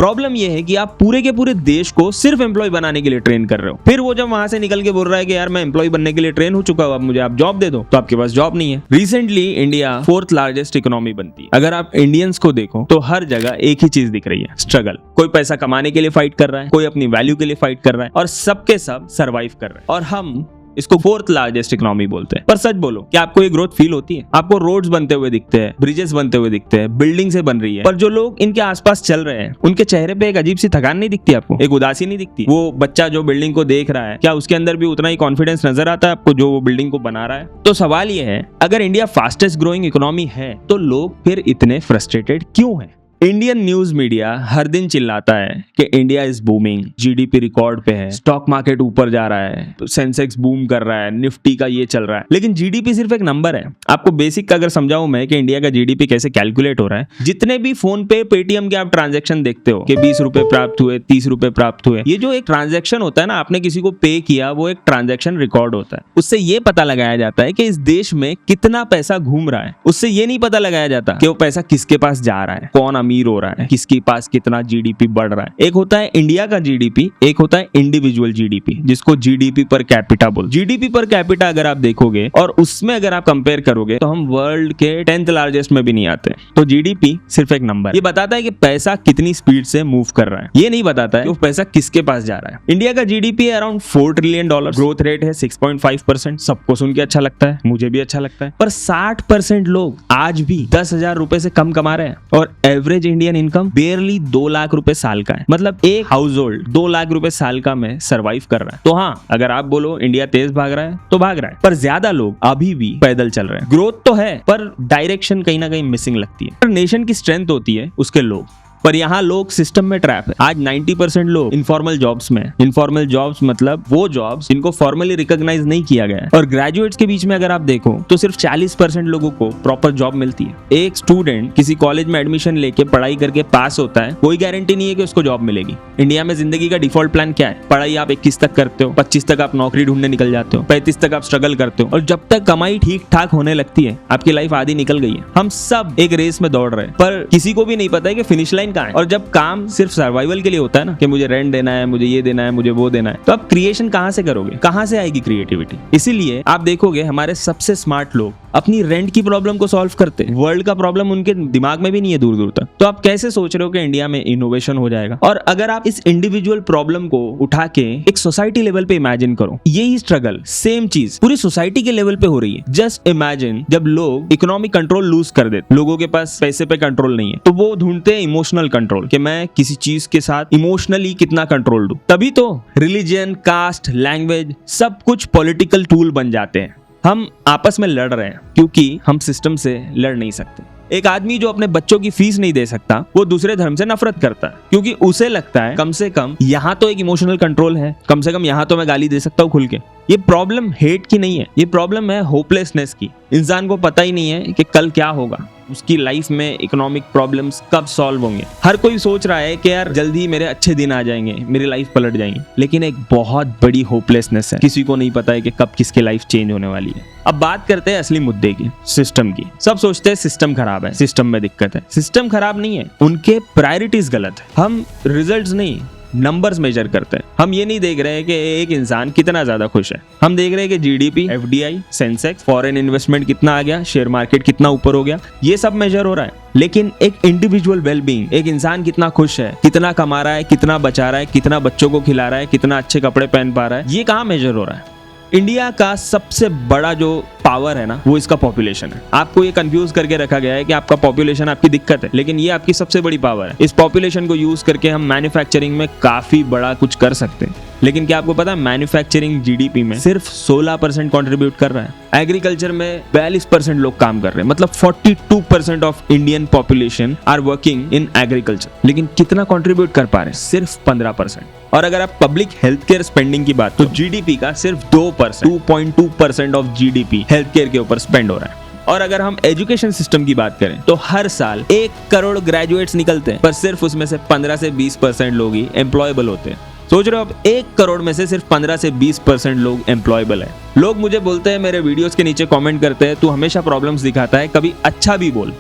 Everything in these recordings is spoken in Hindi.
प्रॉब्लम ये है कि आप पूरे के पूरे देश को सिर्फ एम्प्लॉय बनाने के लिए ट्रेन कर रहे हो, फिर वो जब वहां से निकल के बोल रहा है कि यार मैं एम्प्लॉय बनने के लिए ट्रेन हो चुका हूं, अब मुझे आप जॉब दे दो, तो आपके पास जॉब नहीं है। Recently India 4th largest economy बनती है। अगर आप इंडियंस को देखो तो हर जगह एक ही चीज दिख रही है, स्ट्रगल। कोई पैसा कमाने के लिए फाइट कर रहा है, कोई अपनी वैल्यू के लिए फाइट कर रहा है, और सबके सब सर्वाइव कर रहे हैं। और हम इसको 4th लार्जेस्ट इकोनॉमी बोलते हैं। पर सच बोलो, क्या आपको ये ग्रोथ फील होती है? आपको रोड्स बनते हुए दिखते हैं, ब्रिजेस बनते हुए दिखते हैं, बिल्डिंग से बन रही है, पर जो लोग इनके आसपास चल रहे हैं उनके चेहरे पे एक अजीब सी थकान नहीं दिखती आपको? एक उदासी नहीं दिखती? वो बच्चा जो बिल्डिंग को देख रहा है, क्या उसके अंदर भी उतना ही कॉन्फिडेंस नजर आता है आपको जो वो बिल्डिंग को बना रहा है? तो सवाल ये है, अगर इंडिया फास्टेस्ट ग्रोइंग इकोनॉमी है तो लोग फिर इतने फ्रस्ट्रेटेड क्यों हैं? इंडियन न्यूज मीडिया हर दिन चिल्लाता है कि India is booming, GDP record पे है, स्टॉक मार्केट ऊपर जा रहा है, तो सेंसेक्स बूम कर रहा है, निफ्टी का ये चल रहा है। लेकिन जीडीपी सिर्फ एक नंबर है। आपको बेसिक का अगर समझाऊं मैं कि इंडिया का जीडीपी कैसे कैलकुलेट हो रहा है, जितने भी फोन पे, पेटीएम के आप ट्रांजेक्शन देखते हो कि 20 रुपए प्राप्त हुए, 30 रुपए प्राप्त हुए, ये जो एक ट्रांजेक्शन होता है ना, आपने किसी को पे किया, वो एक ट्रांजेक्शन रिकॉर्ड होता है। उससे ये पता लगाया जाता है कि इस देश में कितना पैसा घूम रहा है। उससे ये नहीं पता लगाया जाता कि वो पैसा किसके पास जा रहा है, कौन अमीर हो रहा है, किसके पास कितना जीडीपी बढ़ रहा है। एक होता है इंडिया का जीडीपी, एक होता है इंडिविजुअल जीडीपी, जिसको जीडीपी पर कैपिटा बोल। जीडीपी पर कैपिटा अगर आप देखोगे और उसमें अगर आप कंपेयर करोगे तो हम वर्ल्ड के 10th लार्जेस्ट में भी नहीं आते। तो जीडीपी सिर्फ एक नंबर, ये बताता है कि पैसा कितनी स्पीड से मूव कर रहा है, ये नहीं बताता है कि वो पैसा किसके पास जा रहा है। इंडिया का जीडीपी है अराउंड $4 ट्रिलियन, ग्रोथ रेट है 6.5%। सबको सुन के अच्छा लगता है, मुझे भी अच्छा लगता है, पर 60% लोग आज भी 10,000 रुपए से कम कमा रहे हैं और एवरेज इंडियन इनकम बेयरली 2 लाख रुपए साल का है। मतलब एक हाउस होल्ड 2 लाख रुपए साल का में सर्वाइव कर रहा है। तो हाँ, अगर आप बोलो इंडिया तेज भाग रहा है तो भाग रहा है, पर ज्यादा लोग अभी भी पैदल चल रहे हैं। ग्रोथ तो है पर डायरेक्शन कहीं ना कहीं मिसिंग लगती है। नेशन की स्ट्रेंथ होती है उसके लोग, पर यहाँ लोग सिस्टम में ट्रैप है। आज 90% लोग इनफॉर्मल जॉब्स में। इनफॉर्मल जॉब्स मतलब वो जॉब्स जिनको फॉर्मली रिकॉग्नाइज नहीं किया गया है। और ग्रेजुएट्स के बीच में अगर आप देखो तो सिर्फ 40% लोगों को प्रॉपर जॉब मिलती है। एक स्टूडेंट किसी कॉलेज में एडमिशन लेके पढ़ाई करके पास होता है, कोई गारंटी नहीं है कि उसको जॉब मिलेगी। इंडिया में जिंदगी का डिफॉल्ट प्लान क्या है? पढ़ाई आप 21 तक करते हो, 25 तक आप नौकरी ढूंढने निकल जाते हो, 35 तक आप स्ट्रगल करते हो, और जब तक कमाई ठीक ठाक होने लगती है आपकी लाइफ आधी निकल गई है। हम सब एक रेस में दौड़ रहे हैं, पर किसी को भी नहीं पता है कि फिनिश लाइन कहाँ है। और जब काम सिर्फ सर्वाइवल के लिए होता है ना, कि मुझे रेंट देना है, मुझे ये देना है, मुझे वो देना है, तो आप क्रिएशन कहां से करोगे? कहां से आएगी क्रिएटिविटी? इसीलिए आप देखोगे हमारे सबसे स्मार्ट लोग अपनी रेंट की प्रॉब्लम को सॉल्व करते हैं। वर्ल्ड का प्रॉब्लम उनके दिमाग में भी नहीं है दूर दूर तक। तो आप कैसे सोच रहे हो कि इंडिया में इनोवेशन हो जाएगा? और अगर आप इस इंडिविजुअल प्रॉब्लम को उठा के एक सोसाइटी लेवल पे इमेजिन करो, यही स्ट्रगल सेम चीज पूरी सोसाइटी के लेवल पे हो रही है। जस्ट इमेजिन जब लोग इकोनॉमिक कंट्रोल लूज कर देते, लोगों के पास पैसे पे कंट्रोल नहीं है, तो वो ढूंढते हैं इमोशनल कंट्रोल, कि मैं किसी चीज के साथ इमोशनली कितना कंट्रोल दूं। तभी तो रिलीजन, कास्ट, लैंग्वेज सब कुछ पॉलिटिकल टूल बन जाते हैं। हम आपस में लड़ रहे हैं क्योंकि हम सिस्टम से लड़ नहीं सकते। एक आदमी जो अपने बच्चों की फीस नहीं दे सकता, वो दूसरे धर्म से नफरत करता है क्योंकि उसे लगता है कम से कम यहाँ तो एक इमोशनल कंट्रोल है, कम से कम यहाँ तो मैं गाली दे सकता हूँ खुल के। ये प्रॉब्लम हेट की नहीं है, ये प्रॉब्लम है होपलेसनेस की। इंसान को पता ही नहीं है कि कल क्या होगा, उसकी लाइफ में इकोनॉमिक प्रॉब्लम्स कब सॉल्व होंगे। हर कोई सोच रहा है कि यार जल्दी मेरे अच्छे दिन आ जाएंगे, मेरी लाइफ पलट जाएंगी, लेकिन एक बहुत बड़ी होपलेसनेस है। किसी को नहीं पता है कि कब किसकी लाइफ चेंज होने वाली है। अब बात करते हैं असली मुद्दे की, सिस्टम की। सब सोचते हैं सिस्टम खराब है, सिस्टम में दिक्कत है। सिस्टम खराब नहीं है, उनके प्रायोरिटीज गलत है। हम रिजल्ट्स नहीं, नंबर्स मेजर करते हैं। हम ये नहीं देख रहे हैं कि एक इंसान कितना ज्यादा खुश है, हम देख रहे हैं कि GDP, FDI, Sensex, foreign investment कितना आ गया, शेयर मार्केट कितना ऊपर हो गया, ये सब मेजर हो रहा है। लेकिन एक इंडिविजुअल वेलबींग, एक इंसान कितना खुश है, कितना कमा रहा है, कितना बचा रहा है, कितना बच्चों को खिला रहा है, कितना अच्छे कपड़े पहन पा रहा है, ये कहाँ मेजर हो रहा है? इंडिया का सबसे बड़ा जो पावर है ना, वो इसका पॉपुलेशन है। आपको ये कंफ्यूज करके रखा गया है कि आपका पॉपुलेशन आपकी दिक्कत है, लेकिन ये आपकी सबसे बड़ी पावर है। इस पॉपुलेशन को यूज करके हम मैन्युफैक्चरिंग में काफी बड़ा कुछ कर सकते हैं। लेकिन क्या आपको पता है, मैन्युफैक्चरिंग जीडीपी में सिर्फ 16% कंट्रीब्यूट कर रहा है। एग्रीकल्चर में 42% लोग काम कर रहे हैं, मतलब 42% of Indian population are working in agriculture. लेकिन कितना कंट्रीब्यूट कर पा रहे हैं? सिर्फ 15%। और अगर आप पब्लिक हेल्थ केयर स्पेंडिंग की बात, तो जीडीपी का सिर्फ 2.2% ऑफ जीडीपी हेल्थ केयर के ऊपर स्पेंड हो रहा है। और अगर हम एजुकेशन सिस्टम की बात करें तो हर साल 1 करोड़ ग्रेजुएट्स निकलते हैं, पर सिर्फ उसमें से 15 से 20% लोग ही एम्प्लॉयबल होते हैं। सोच रहे हो, अब 1 करोड़ में से सिर्फ 15 से 20% लोग एम्प्लॉयबल है। लोग मुझे बोलते हैं, मेरे वीडियोस के नीचे कमेंट करते हैं, तू हमेशा प्रॉब्लम्स दिखाता है, कभी अच्छा भी बोल।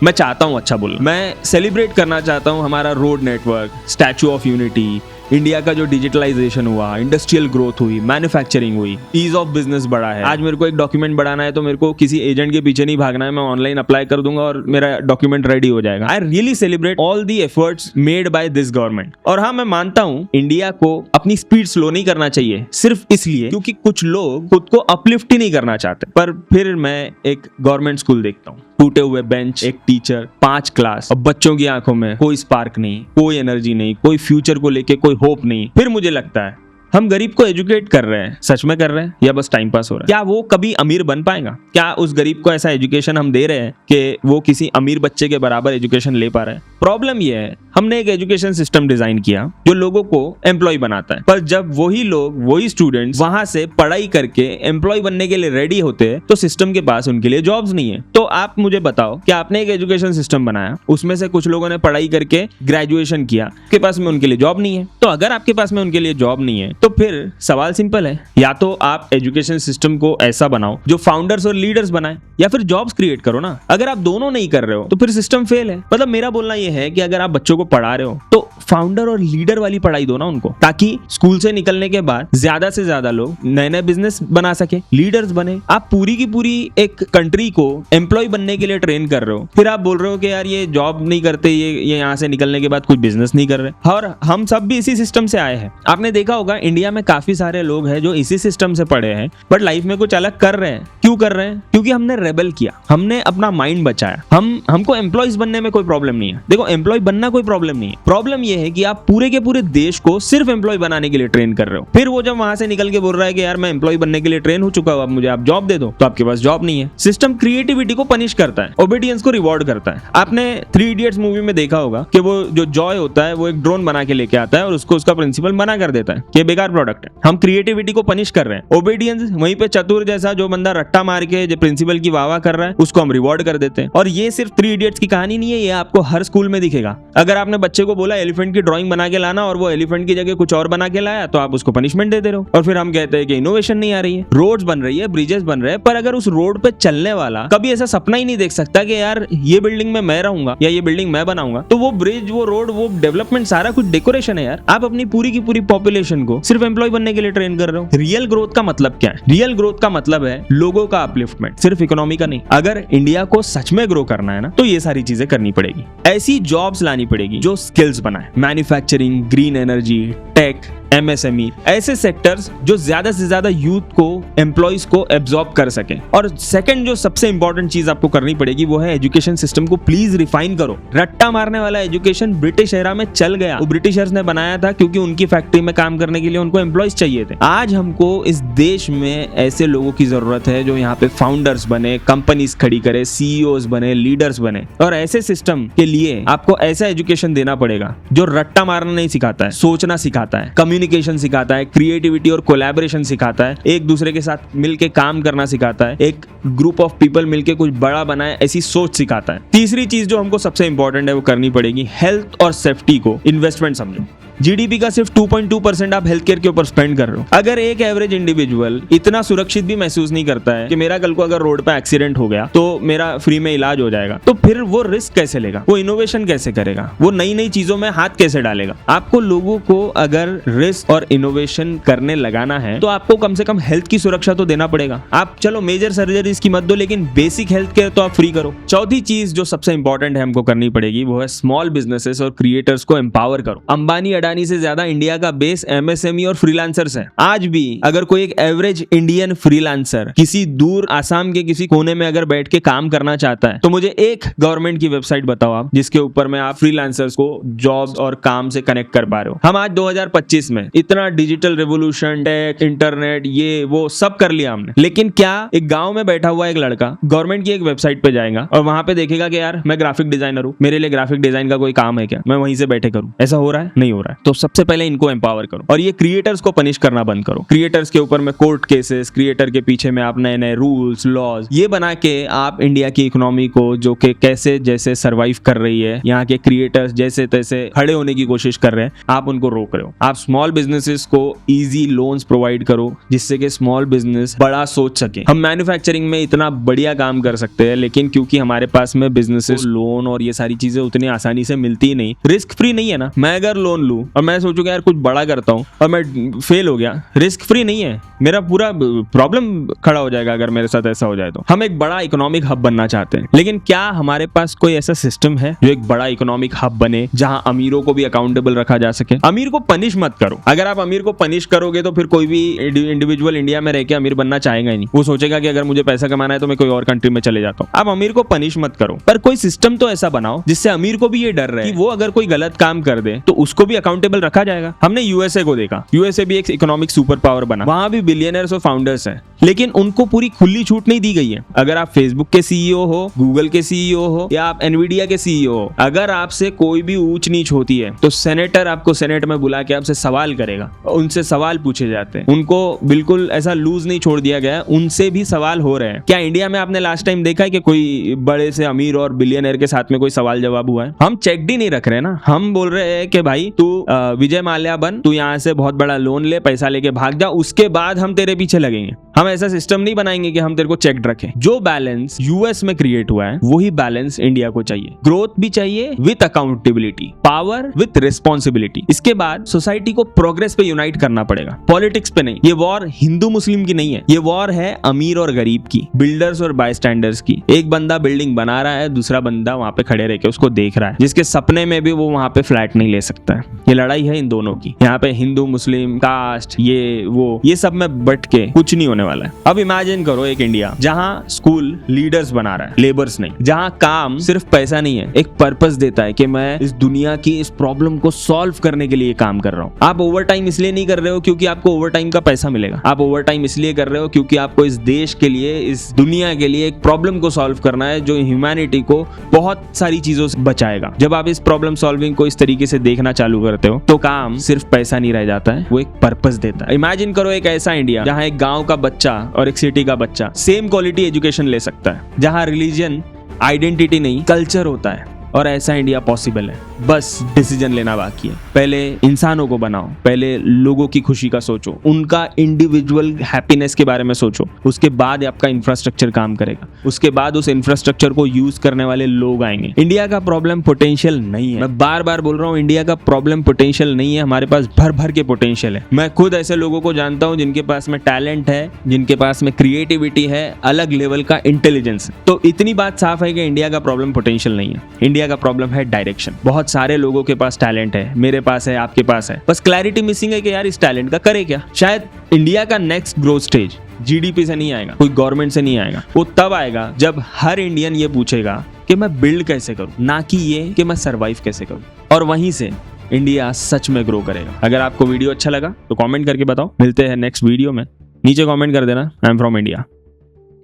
मैं चाहता हूँ अच्छा बोलना, मैं सेलिब्रेट करना चाहता हूँ हमारा road network, statue of unity, India का जो डिजिटलाइजेशन हुआ, इंडस्ट्रियल ग्रोथ हुई, मैन्युफैक्चरिंग हुई, ईज ऑफ बिजनेस बढ़ा है। आज मेरे को एक डॉक्यूमेंट बढ़ाना है तो मेरे को किसी एजेंट के पीछे नहीं भागना है, मैं ऑनलाइन अप्लाई कर दूंगा और मेरा डॉक्यूमेंट रेडी हो जाएगा। I really celebrate all the efforts made by this government. और हाँ, मैं मानता हूँ इंडिया को अपनी स्पीड स्लो नहीं करना चाहिए, सिर्फ इसलिए क्योंकि कुछ लोग खुद को अपलिफ्ट ही नहीं करना चाहते। पर फिर मैं एक गवर्नमेंट स्कूल देखता हूँ, टूटे हुए बेंच, एक टीचर, 5 क्लास, और बच्चों की आंखों में कोई स्पार्क नहीं, कोई एनर्जी नहीं, कोई फ्यूचर को लेके कोई होप नहीं। फिर मुझे लगता है हम गरीब को एजुकेट कर रहे हैं, सच में कर रहे हैं या बस टाइम पास हो रहा है? क्या वो कभी अमीर बन पाएगा? क्या उस गरीब को ऐसा एजुकेशन हम दे रहे हैं कि वो किसी अमीर बच्चे के बराबर एजुकेशन ले पा रहे हैं? प्रॉब्लम ये है, हमने एक एजुकेशन सिस्टम डिजाइन किया जो लोगों को एम्प्लॉय बनाता है, पर जब वही लोग, वही स्टूडेंट्स वहां से पढ़ाई करके एम्प्लॉय बनने के लिए रेडी होते हैं तो सिस्टम के पास उनके लिए जॉब्स नहीं है। तो आप मुझे बताओ कि आपने एक एजुकेशन सिस्टम बनाया, उसमें से कुछ लोगों ने पढ़ाई करके ग्रेजुएशन किया, आपके पास में उनके लिए जॉब नहीं है। तो अगर आपके पास में उनके लिए जॉब नहीं है तो फिर सवाल सिंपल है, या तो आप एजुकेशन सिस्टम को ऐसा बनाओ जो फाउंडर्स और लीडर्स बनाए, या फिर जॉब्स क्रिएट करो ना। अगर आप दोनों नहीं कर रहे हो तो फिर सिस्टम फेल है। मतलब मेरा बोलना यह है कि अगर आप बच्चों को पढ़ा रहे हो तो फाउंडर और लीडर वाली पढ़ाई दो ना उनको, ताकि स्कूल से निकलने के बाद ज्यादा से ज्यादा लोग नए नए बिजनेस बना सके, लीडर्स बने। आप पूरी की पूरी एक कंट्री को एम्प्लॉय बनने के लिए ट्रेन कर रहे हो, फिर आप बोल रहे हो कि यार ये जॉब नहीं करते, ये यहाँ से निकलने के बाद कुछ बिजनेस नहीं कर रहे। और हम सब भी इसी सिस्टम से आए हैं। आपने देखा होगा इंडिया में काफी सारे लोग हैं जो इसी सिस्टम से पढ़े हैं बट लाइफ में कुछ अलग कर रहे हैं। क्यों कर रहे हैं? क्योंकि हमने रेबल किया, हमने अपना माइंड बचाया। हमको एम्प्लॉयज बनने में कोई प्रॉब्लम नहीं है। देखो, एम्प्लॉय बनना कोई प्रॉब्लम नहीं है। प्रॉब्लम ये है कि आप पूरे के पूरे देश को सिर्फ एम्प्लॉय बनाने के लिए ट्रेन कर रहे हो। फिर वो जब वहां से निकल के बोल रहा है कि यार मैं एम्प्लॉय बनने के लिए ट्रेन हो चुका हूं, अब मुझे आप जॉब दे दो, तो आपके पास जॉब नहीं है। सिस्टम क्रिएटिविटी को पनिश करता है, ओबीडियंस को रिवॉर्ड करता है। आपने 3 इडियट्स मूवी में देखा होगा कि वो जो जॉय होता है वो एक ड्रोन बना के लेके आता है और उसको उसका प्रिंसिपल मना कर देता है कि बेकार प्रोडक्ट है। हम क्रिएटिविटी को पनिश कर रहे हैं। ओबीडियंस वहीं पे चतुर जैसा जो बंदा रट्टा मार के जो प्रिंसिपल की वाह कर रहा है उसको हम रिवॉर्ड कर देते हैं। और ये सिर्फ 3 इडियट्स की कहानी नहीं है, ये आपको हर स्कूल में दिखेगा। अगर आपने बच्चे को बोला एलिफेंट की ड्राइंग बना के लाना और वो एलिफेंट की जगह कुछ और बना के लाया तो आप उसको पनिशमेंट देते रहो। और फिर हम कहते हैं कि इनोवेशन नहीं आ रही है। रोड्स बन रही है, ब्रिजेस बन रहे हैं, पर अगर उस रोड पे चलने वाला कभी ऐसा सपना ही नहीं देख सकता कि यार ये बिल्डिंग में मैं रहूंगा या ये बिल्डिंग मैं बनाऊंगा, तो वो ब्रिज, वो रोड, वो डेवलपमेंट सारा कुछ डेकोरेशन है यार। आप अपनी पूरी की पूरी पॉपुलेशन को सिर्फ एम्प्लॉय बनने के लिए ट्रेन कर रहे हो। रियल ग्रोथ का मतलब क्या है? रियल ग्रोथ का मतलब है लोगों का अपलिफ्टमेंट, सिर्फ इकोनॉमी का नहीं। अगर इंडिया को सच में ग्रो करना है ना तो ये सारी चीजें करनी पड़ेगी। ऐसी जॉब्स लानी पड़ेगी जो स्किल्स बनाए, manufacturing, green energy, tech, MSME, ऐसे सेक्टर्स जो ज्यादा से ज्यादा यूथ को, एम्प्लॉइज को एब्जॉर्ब कर सके। और सेकंड जो सबसे इंपॉर्टेंट चीज आपको करनी पड़ेगी वो है एजुकेशन सिस्टम को प्लीज रिफाइन करो। रट्टा मारने वाला एजुकेशन ब्रिटिश एरा में चल गया। वो ब्रिटिशर्स ने बनाया था क्योंकि उनकी फैक्ट्री में काम करने के लिए उनको एम्प्लॉइज चाहिए थे। आज हमको इस देश में ऐसे लोगों की जरूरत है जो यहाँ पे फाउंडर्स बने, कंपनीज खड़ी करे, सीईओज बने, लीडर्स बने। और ऐसे सिस्टम के लिए आपको ऐसा एजुकेशन देना पड़ेगा जो रट्टा मारना नहीं सिखाता है, सोचना सिखाता है, कम्युनिकेशन सिखाता है, क्रिएटिविटी और कोलैबोरेशन सिखाता है, एक दूसरे के साथ मिलके काम करना सिखाता है, एक ग्रुप ऑफ पीपल मिलके कुछ बड़ा बनाए ऐसी सोच सिखाता है। तीसरी चीज जो हमको सबसे इंपॉर्टेंट है वो करनी पड़ेगी, हेल्थ और सेफ्टी को इन्वेस्टमेंट समझो। जीडीपी का सिर्फ 2.2% आप हेल्थ केयर के ऊपर स्पेंड कर रहे हो। अगर एक एवरेज इंडिविजुअल इतना सुरक्षित भी महसूस नहीं करता है कि मेरा कल को अगर रोड पे एक्सीडेंट हो गया तो मेरा फ्री में इलाज हो जाएगा, तो फिर वो रिस्क कैसे लेगा? वो इनोवेशन कैसे करेगा? वो नई नई चीजों में हाथ कैसे डालेगा? आपको लोगों को अगर रिस्क और इनोवेशन करने लगाना है तो आपको कम से कम हेल्थ की सुरक्षा तो देना पड़ेगा। आप चलो मेजर सर्जरीज की मत दो, लेकिन बेसिक हेल्थ केयर तो आप फ्री करो। चौथी चीज जो सबसे इंपॉर्टेंट है हमको करनी पड़ेगी वो है स्मॉल बिजनेसेस और क्रिएटर्स को एम्पावर करो। अंबानी अडानी से ज्यादा इंडिया का बेस एमएसएमई और फ्रीलांसर्स है। आज भी अगर कोई एक एवरेज इंडियन फ्रीलांसर किसी दूर आसाम के किसी कोने में अगर बैठ के काम करना चाहता है तो मुझे एक गवर्नमेंट की वेबसाइट बताओ आप जिसके ऊपर में आप फ्रीलांसर्स को जॉब और काम से कनेक्ट कर पा रहे हो। हम आज 2025 में इतना डिजिटल रेवोल्यूशन, टेक, इंटरनेट, ये वो सब कर लिया हमने, लेकिन क्या एक गांव में बैठा हुआ एक लड़का गवर्नमेंट की एक वेबसाइट पे जाएगा और वहां पे देखेगा कि यार मैं ग्राफिक डिजाइनर हूं, मेरे लिए ग्राफिक डिजाइन का कोई काम है क्या, मैं वहीं से बैठे करूं? ऐसा हो रहा है? नहीं हो रहा है। तो सबसे पहले इनको एम्पावर करो और ये क्रिएटर्स को पनिश करना बंद करो। क्रिएटर्स के ऊपर में कोर्ट केसेस, क्रिएटर के पीछे में आप नए नए रूल्स लॉज ये बना के आप इंडिया की इकोनॉमी को, जो कि कैसे जैसे सर्वाइव कर रही है, यहाँ के क्रिएटर्स जैसे तैसे खड़े होने की कोशिश कर रहे हैं, आप उनको रोक रहे हो। आप स्मॉल बिजनेसेस को इजी लोन्स प्रोवाइड करो जिससे कि स्मॉल बिजनेस बड़ा सोच सके। हम मैन्युफैक्चरिंग में इतना बढ़िया काम कर सकते हैं, लेकिन क्योंकि हमारे पास में बिजनेसेस लोन और ये सारी चीजें उतनी आसानी से मिलती ही नहीं, रिस्क फ्री नहीं है ना। मैं अगर लोन लूं और मैं सोचूंगा यार कुछ बड़ा करता हूं और मैं फेल हो गया, रिस्क फ्री नहीं है, मेरा पूरा प्रॉब्लम खड़ा हो जाएगा अगर मेरे साथ ऐसा हो जाए तो। हम एक बड़ा इकोनॉमिक हब बनना चाहते हैं, लेकिन क्या हमारे पास कोई ऐसा सिस्टम है जो एक बड़ा इकोनॉमिक हब बने जहां अमीरों को भी अकाउंटेबल रखा जा सके? अमीर को पनिश मत करो। अगर आप अमीर को पनिश करोगे तो फिर कोई भी इंडिविजुअल इंडिया में रह के अमीर बनना चाहेगा ही नहीं। वो सोचेगा कि अगर मुझे पैसा कमाना है तो मैं कोई और कंट्री में चले जाता हूँ। आप अमीर को पनिश मत करो, पर कोई सिस्टम तो ऐसा बनाओ जिससे अमीर को भी ये डर रहे कि वो अगर कोई गलत काम कर दे तो उसको भी अकाउंटेबल रखा जाएगा। हमने यूएसए को देखा, यूएसए भी एक इकोनॉमिक सुपर पावर बना, वहां भी बिलियनर्स और फाउंडर्स हैं, लेकिन उनको पूरी खुली छूट नहीं दी गई है। अगर आप फेसबुक के सीईओ हो, गूगल के सीईओ हो या आप एनवीडिया के सीईओ हो, अगर आपसे कोई भी ऊंच नीच होती है तो सेनेटर आपको सेनेट में बुला के आपसे सवाल करेगा, उनसे सवाल पूछे जाते हैं। उनको बिल्कुल ऐसा लूज नहीं छोड़ दिया गया, उनसे भी सवाल हो रहे हैं। क्या इंडिया में आपने लास्ट टाइम देखा है कि कोई बड़े से अमीर और बिलियनर के साथ में कोई सवाल जवाब हुआ है? हम चेक ही नहीं रख रहे ना, हम बोल रहे हैं कि भाई तू विजय माल्या बन, तू यहाँ से बहुत बड़ा लोन ले, पैसा लेके भाग जा, उसके बाद हम तेरे पीछे लगेंगे। हम ऐसा सिस्टम नहीं बनाएंगे कि हम तेरे को चेक्ड रखें। जो बैलेंस यूएस में क्रिएट हुआ है वही बैलेंस इंडिया को चाहिए। ग्रोथ भी चाहिए with accountability, power with responsibility. इसके बाद सोसाइटी को प्रोग्रेस पे यूनाइट करना पड़ेगा, पॉलिटिक्स पे नहीं। ये वॉर हिंदू मुस्लिम की नहीं है, ये वॉर है अमीर और गरीब की, बिल्डर्स और बायस्टैंडर्स की। एक बंदा बिल्डिंग बना रहा है, दूसरा बंदा वहां पे खड़े रह के उसको देख रहा है, जिसके सपने में भी वो वहां पे फ्लैट नहीं ले सकता है। ये लड़ाई है इन दोनों की। यहाँ पे हिंदू मुस्लिम कास्ट ये सब में बट के कुछ नहीं होने वाला है। अब इमेजिन करो एक इंडिया जहाँ स्कूल लीडर्स बना रहा है, लेबर्स नहीं, जहाँ काम सिर्फ पैसा नहीं है, एक पर्पस देता है कि मैं इस दुनिया की इस प्रॉब्लम को सॉल्व करने के लिए काम कर रहा हूँ। आप ओवर टाइम इसलिए नहीं कर रहे हो क्योंकि आपको ओवर टाइम का पैसा मिलेगा, आप ओवर टाइम इसलिए कर रहे हो क्योंकि आपको इस देश के लिए, इस दुनिया के लिए एक प्रॉब्लम को सॉल्व करना है जो ह्यूमैनिटी को बहुत सारी चीजों से बचाएगा। जब आप इस प्रॉब्लम सॉल्विंग को इस तरीके से देखना चालू करते हो तो काम सिर्फ पैसा नहीं रह जाता है, वो एक पर्पस देता है। इमेजिन करो एक ऐसा इंडिया जहाँ एक गांव का बच्चा और एक सिटी का बच्चा सेम क्वालिटी एजुकेशन ले सकता है, जहाँ रिलीजन आइडेंटिटी नहीं कल्चर होता है, और ऐसा इंडिया पॉसिबल है। बस डिसीजन लेना बाकी है। पहले इंसानों को बनाओ, पहले लोगों की खुशी का सोचो, उनका इंडिविजुअल हैप्पीनेस के बारे में सोचो, उसके बाद आपका इंफ्रास्ट्रक्चर काम करेगा, उसके बाद उस इंफ्रास्ट्रक्चर को यूज करने वाले लोग आएंगे। इंडिया का प्रॉब्लम पोटेंशियल नहीं है, मैं बार बार बोल रहा हूँ, इंडिया का प्रॉब्लम पोटेंशियल नहीं है, हमारे पास भर भर के पोटेंशियल है। मैं खुद ऐसे लोगों को जानता हूँ जिनके पास में टैलेंट है, जिनके पास में क्रिएटिविटी है, अलग लेवल का इंटेलिजेंस। तो इतनी बात साफ है कि इंडिया का प्रॉब्लम पोटेंशियल नहीं है, इंडिया का प्रॉब्लम है डायरेक्शन। बहुत सारे लोगों के पास टैलेंट है, मेरे पास है, आपके पास है, बस क्लैरिटी मिसिंग है कि यार इस टैलेंट का करे क्या। शायद इंडिया का नेक्स्ट ग्रोथ स्टेज जीडीपी से नहीं आएगा, कोई गवर्नमेंट से नहीं आएगा, वो तब आएगा जब हर इंडियन ये पूछेगा कि मैं बिल्ड कैसे करूं, ना कि ये कि मैं सर्वाइव कैसे करूं। और वहीं से इंडिया सच में ग्रो करेगा। अगर आपको वीडियो अच्छा लगा तो कमेंट करके बताओ। मिलते हैं नेक्स्ट वीडियो में, नीचे कमेंट कर देना, I am from India.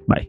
Bye.